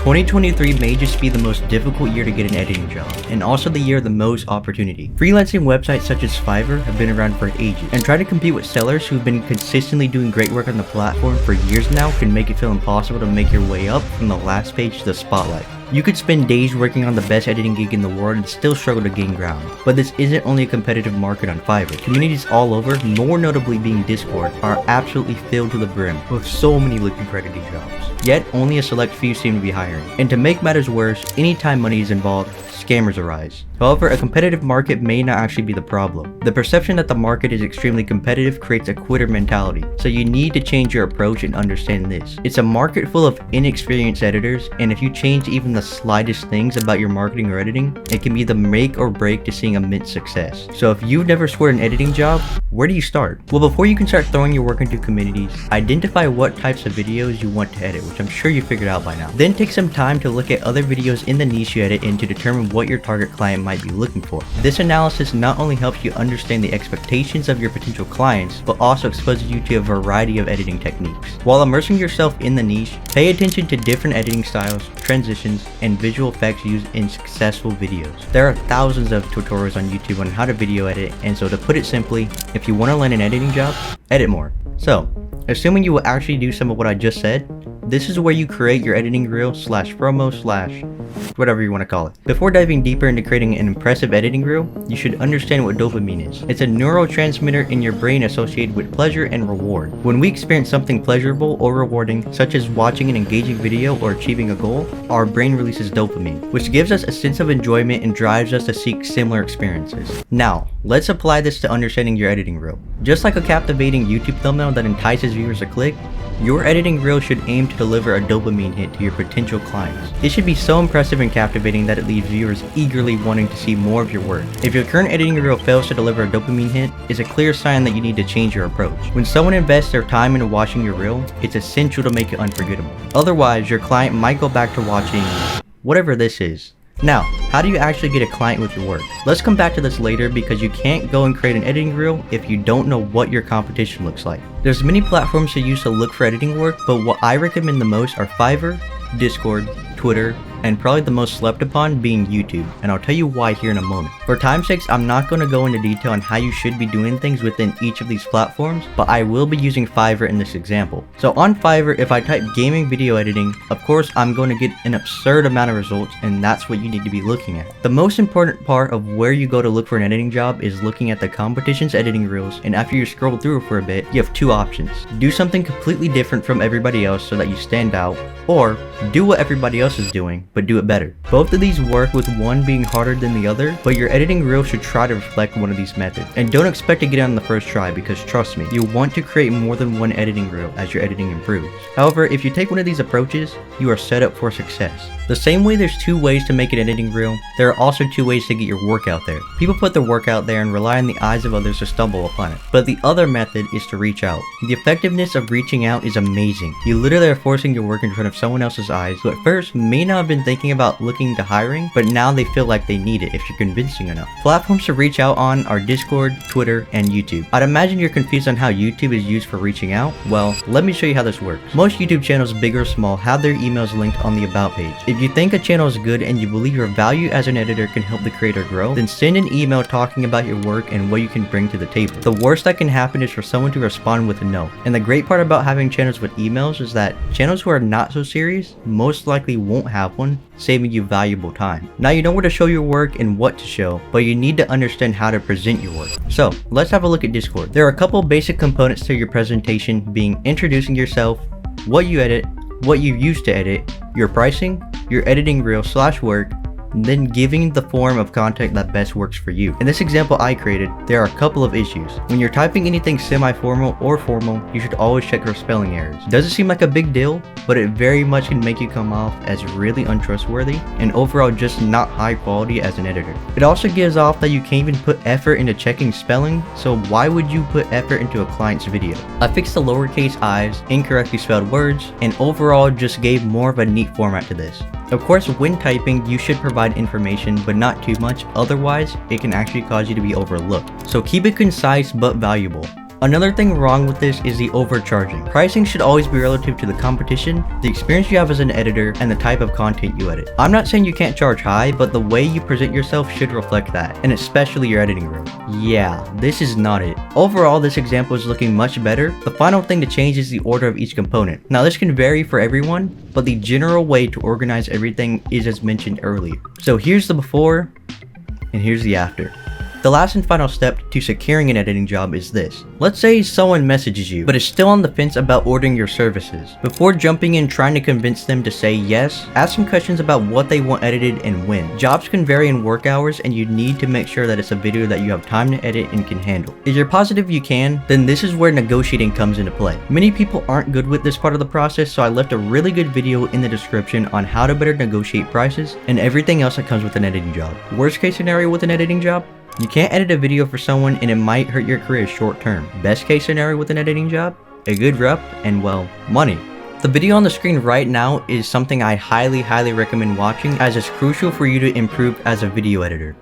2023 may just be the most difficult year to get an editing job, and also the year of the most opportunity. Freelancing websites such as Fiverr have been around for ages, and trying to compete with sellers who've been consistently doing great work on the platform for years now can make it feel impossible to make your way up from the last page to the spotlight. You could spend days working on the best editing gig in the world and still struggle to gain ground. But this isn't only a competitive market on Fiverr. Communities all over, more notably being Discord, are absolutely filled to the brim with so many looking for editing jobs. Yet, only a select few seem to be hiring. And to make matters worse, anytime money is involved, scammers arise. However, a competitive market may not actually be the problem. The perception that the market is extremely competitive creates a quitter mentality, so you need to change your approach and understand this. It's a market full of inexperienced editors, and if you change even the slightest things about your marketing or editing, it can be the make or break to seeing immense success. So if you've never scored an editing job, where do you start? Well, before you can start throwing your work into communities, identify what types of videos you want to edit, which I'm sure you figured out by now. Then take some time to look at other videos in the niche you edit in to determine what your target client might be looking for. This analysis not only helps you understand the expectations of your potential clients, but also exposes you to a variety of editing techniques. While immersing yourself in the niche, pay attention to different editing styles, transitions, and visual effects used in successful videos. There are thousands of tutorials on YouTube on how to video edit, and so to put it simply, if you want to land an editing job, edit more. So, assuming you will actually do some of what I just said, this is where you create your editing reel / promo / whatever you want to call it. Before diving deeper into creating an impressive editing reel, you should understand what dopamine is. It's a neurotransmitter in your brain associated with pleasure and reward. When we experience something pleasurable or rewarding, such as watching an engaging video or achieving a goal, our brain releases dopamine, which gives us a sense of enjoyment and drives us to seek similar experiences. Now, let's apply this to understanding your editing reel. Just like a captivating YouTube thumbnail that entices viewers to click, your editing reel should aim to deliver a dopamine hit to your potential clients. It should be so impressive and captivating that it leaves viewers eagerly wanting to see more of your work. If your current editing reel fails to deliver a dopamine hit, it's a clear sign that you need to change your approach. When someone invests their time into watching your reel, it's essential to make it unforgettable. Otherwise, your client might go back to watching whatever this is. Now, how do you actually get a client with your work? Let's come back to this later because you can't go and create an editing reel if you don't know what your competition looks like. There's many platforms to use to look for editing work, but what I recommend the most are Fiverr, Discord, Twitter, and probably the most slept upon being YouTube, and I'll tell you why here in a moment. For time's sake, I'm not going to go into detail on how you should be doing things within each of these platforms, but I will be using Fiverr in this example. So on Fiverr, if I type gaming video editing, of course I'm going to get an absurd amount of results, and that's what you need to be looking at. The most important part of where you go to look for an editing job is looking at the competition's editing reels, and after you scroll through for a bit, you have two options. Do something completely different from everybody else so that you stand out, or do what everybody else is doing, but do it better. Both of these work with one being harder than the other, but your editing reel should try to reflect one of these methods. And don't expect to get it on the first try because trust me, you want to create more than one editing reel as your editing improves. However, if you take one of these approaches, you are set up for success. The same way there's two ways to make an editing reel, there are also two ways to get your work out there. People put their work out there and rely on the eyes of others to stumble upon it. But the other method is to reach out. The effectiveness of reaching out is amazing. You literally are forcing your work in front of someone else's eyes who at first may not have been thinking about looking to hiring, but now they feel like they need it if you're convincing enough. Platforms to reach out on are Discord, Twitter, and YouTube. I'd imagine you're confused on how YouTube is used for reaching out. Well, let me show you how this works. Most YouTube channels, big or small, have their emails linked on the About page. If you think a channel is good and you believe your value as an editor can help the creator grow, then send an email talking about your work and what you can bring to the table. The worst that can happen is for someone to respond with a no. And the great part about having channels with emails is that channels who are not so serious most likely won't have one, saving you valuable time. Now you know where to show your work and what to show, but you need to understand how to present your work. So let's have a look at Discord. There are a couple basic components to your presentation, being introducing yourself, what you edit, what you use to edit, your pricing, your editing reel / work, and then giving the form of content that best works for you. In this example I created, there are a couple of issues. When you're typing anything semi-formal or formal, you should always check for spelling errors. Doesn't seem like a big deal, but it very much can make you come off as really untrustworthy and overall just not high quality as an editor. It also gives off that you can't even put effort into checking spelling, so why would you put effort into a client's video? I fixed the lowercase i's, incorrectly spelled words, and overall just gave more of a neat format to this. Of course, when typing, you should provide information, but not too much, otherwise it can actually cause you to be overlooked. So keep it concise but valuable. Another thing wrong with this is the overcharging. Pricing should always be relative to the competition, the experience you have as an editor, and the type of content you edit. I'm not saying you can't charge high, but the way you present yourself should reflect that, and especially your editing room. Yeah, this is not it. Overall, this example is looking much better. The final thing to change is the order of each component. Now this can vary for everyone, but the general way to organize everything is as mentioned earlier. So here's the before, and here's the after. The last and final step to securing an editing job is this. Let's say someone messages you, but is still on the fence about ordering your services. Before jumping in trying to convince them to say yes, ask some questions about what they want edited and when. Jobs can vary in work hours, and you need to make sure that it's a video that you have time to edit and can handle. If you're positive you can, then this is where negotiating comes into play. Many people aren't good with this part of the process, so I left a really good video in the description on how to better negotiate prices and everything else that comes with an editing job. Worst case scenario with an editing job? You can't edit a video for someone and it might hurt your career short term. Best case scenario with an editing job? A good rep and, well, money. The video on the screen right now is something I highly recommend watching, as it's crucial for you to improve as a video editor.